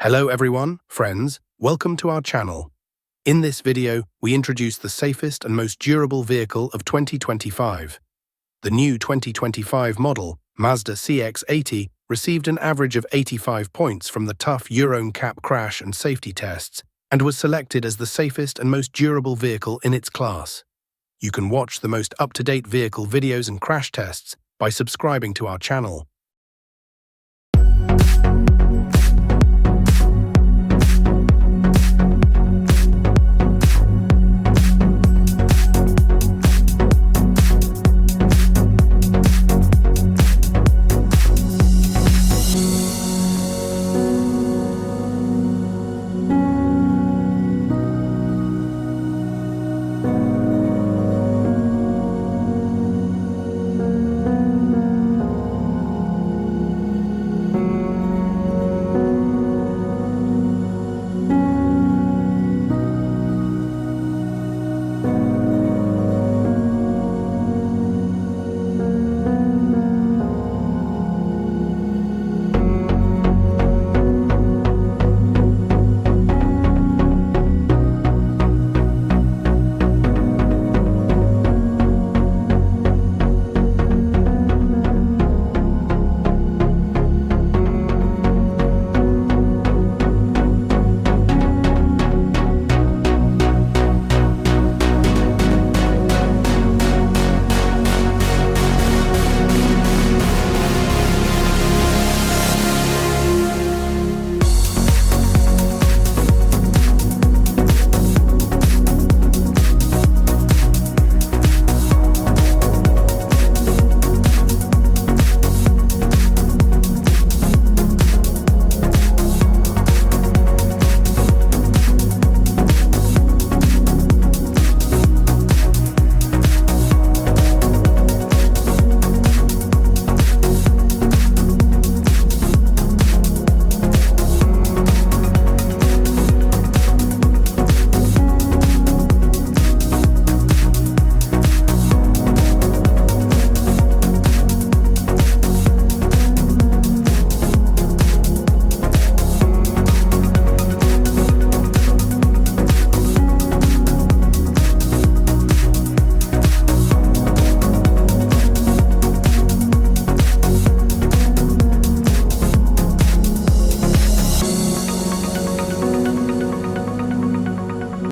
Hello everyone, friends, welcome to our channel. In this video, we introduce the safest and most durable vehicle of 2025. The new 2025 model, Mazda CX-80, received an average of 85 points from the tough Euro NCAP crash and safety tests, and was selected as the safest and most durable vehicle in its class. You can watch the most up-to-date vehicle videos and crash tests by subscribing to our channel.